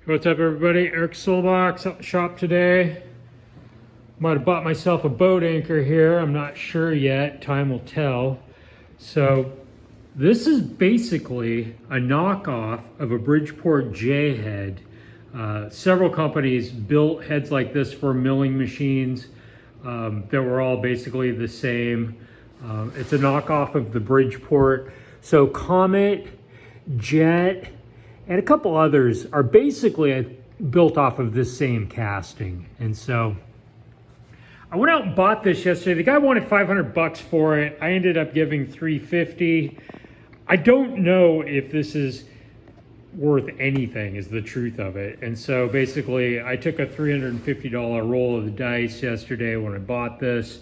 What's up, everybody? Eric Solbach's at the shop today. Might have bought myself a boat anchor here. I'm not sure yet. Time will tell. So this is basically a knockoff of a Bridgeport J head. Several companies built heads like this for milling machines that were all basically the same. It's a knockoff of the Bridgeport. So Comet, Jet, and a couple others are basically built off of this same casting. And so I went out and bought this yesterday. The guy wanted 500 bucks for it. I ended up giving 350. I don't know if this is worth anything, is the truth of it. And so basically I took a $350 roll of the dice yesterday when I bought this.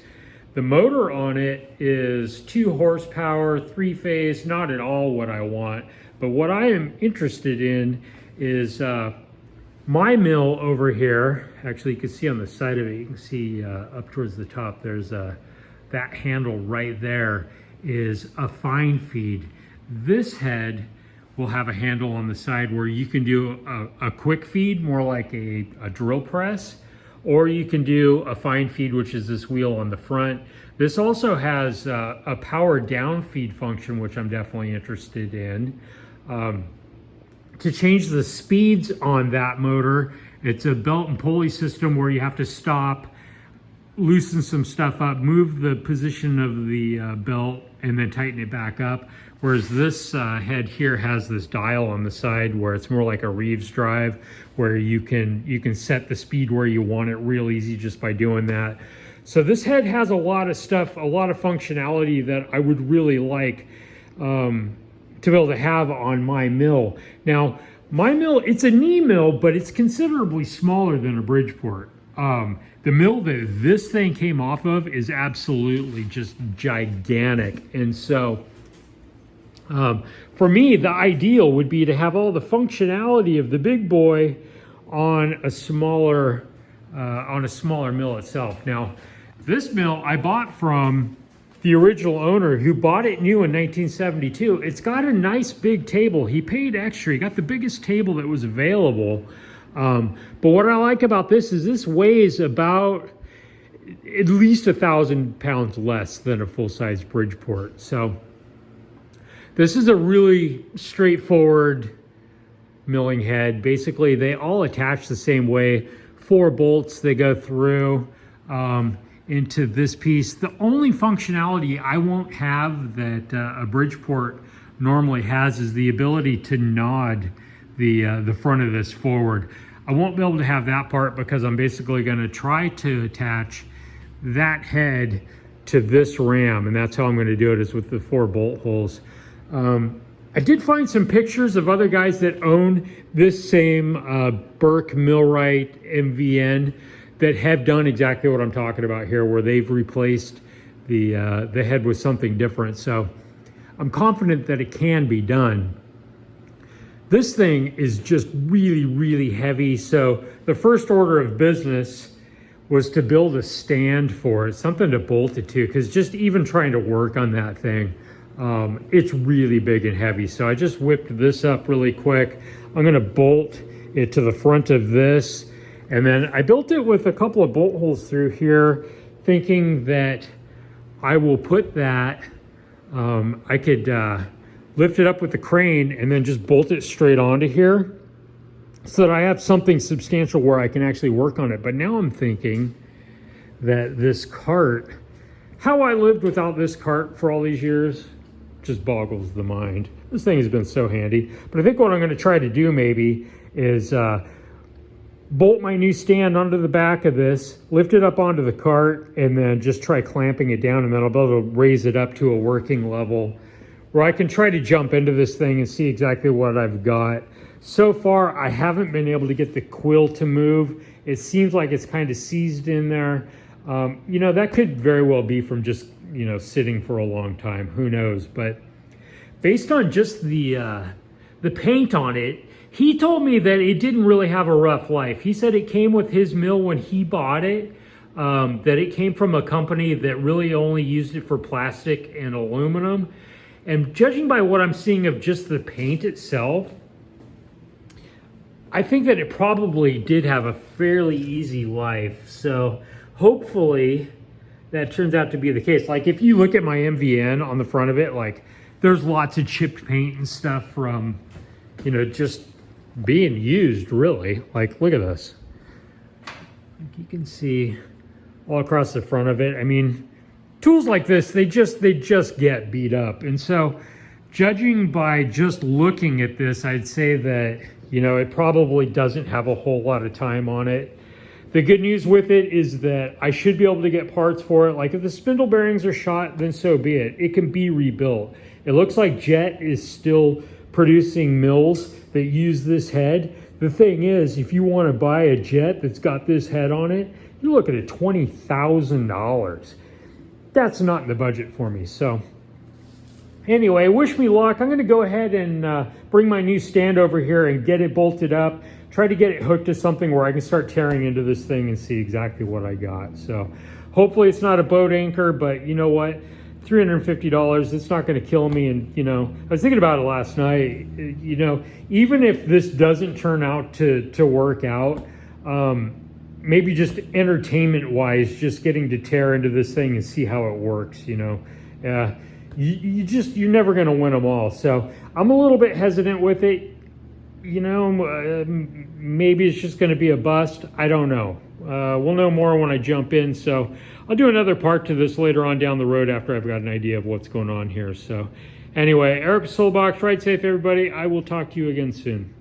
The motor on it is 2 horsepower, 3-phase, not at all what I want. But what I am interested in is my mill over here. Actually, you can see on the side of it, you can see up towards the top, there's that handle right there is a fine feed. This head will have a handle on the side where you can do a quick feed, more like a drill press, or you can do a fine feed, which is this wheel on the front. This also has a power down feed function, which I'm definitely interested in. To change the speeds on that motor, it's a belt and pulley system where you have to stop, loosen some stuff up, move the position of the belt, and then tighten it back up. Whereas this head here has this dial on the side where it's more like a Reeves drive, where you can set the speed where you want it real easy just by doing that. So this head has a lot of stuff, a lot of functionality that I would really like to be able to have on my mill. Now, my mill, it's a knee mill, but it's considerably smaller than a Bridgeport. The mill that this thing came off of is absolutely just gigantic. And so for me, the ideal would be to have all the functionality of the big boy on a smaller mill itself. Now, this mill I bought from the original owner who bought it new in 1972. It's got a nice big table. He paid extra. He got the biggest table that was available. But what I like about this is this weighs about at least 1,000 pounds less than a full-size Bridgeport. So this is a really straightforward milling head. Basically, they all attach the same way. 4 bolts, they go through into this piece. The only functionality I won't have that a Bridgeport normally has is the ability to nod the front of this forward. I won't be able to have that part because I'm basically going to try to attach that head to this ram, and that's how I'm going to do it, is with the 4 bolt holes. I did find some pictures of other guys that own this same Burke Millright MVN that have done exactly what I'm talking about here, where they've replaced the head with something different. So I'm confident that it can be done. This thing is just really, really heavy. So the first order of business was to build a stand for it, something to bolt it to, because just even trying to work on that thing, it's really big and heavy. So I just whipped this up really quick. I'm going to bolt it to the front of this. And then I built it with a couple of bolt holes through here, thinking that I will put that, I could lift it up with the crane and then just bolt it straight onto here so that I have something substantial where I can actually work on it. But now I'm thinking that this cart, how I lived without this cart for all these years, just boggles the mind. This thing has been so handy. But I think what I'm going to try to do maybe is bolt my new stand onto the back of this, lift it up onto the cart, and then just try clamping it down, and then I'll be able to raise it up to a working level where I can try to jump into this thing and see exactly what I've got. So far, I haven't been able to get the quill to move. It seems like it's kind of seized in there. You know, that could very well be from just, you know, sitting for a long time. Who knows? But based on just the paint on it, he told me that it didn't really have a rough life. He said it came with his mill when he bought it, that it came from a company that really only used it for plastic and aluminum. And judging by what I'm seeing of just the paint itself, I think that it probably did have a fairly easy life. So hopefully that turns out to be the case. Like if you look at my MVN on the front of it, like there's lots of chipped paint and stuff from, you know, just being used really. Like look at this. You can see all across the front of it. I mean, tools like this, they just get beat up. And so judging by just looking at this, I'd say that, you know, it probably doesn't have a whole lot of time on it. The good news with it is that I should be able to get parts for it. Like if the spindle bearings are shot, then so be it. It can be rebuilt. It looks like Jet is still producing mills that use this head. The thing is, if you want to buy a Jet that's got this head on it, you're looking at $20,000. That's not in the budget for me. So anyway, wish me luck. I'm going to go ahead and bring my new stand over here and get it bolted up. Try to get it hooked to something where I can start tearing into this thing and see exactly what I got. So hopefully it's not a boat anchor, but you know what? $350, it's not going to kill me. And, you know, I was thinking about it last night. You know, even if this doesn't turn out to work out, maybe just entertainment-wise, just getting to tear into this thing and see how it works, you know. You're never going to win them all. So I'm a little bit hesitant with it. You know, maybe it's just going to be a bust. I don't know. We'll know more when I jump in. So I'll do another part to this later on down the road after I've got an idea of what's going on here. So anyway, Eric Soulbox, ride safe, everybody. I will talk to you again soon.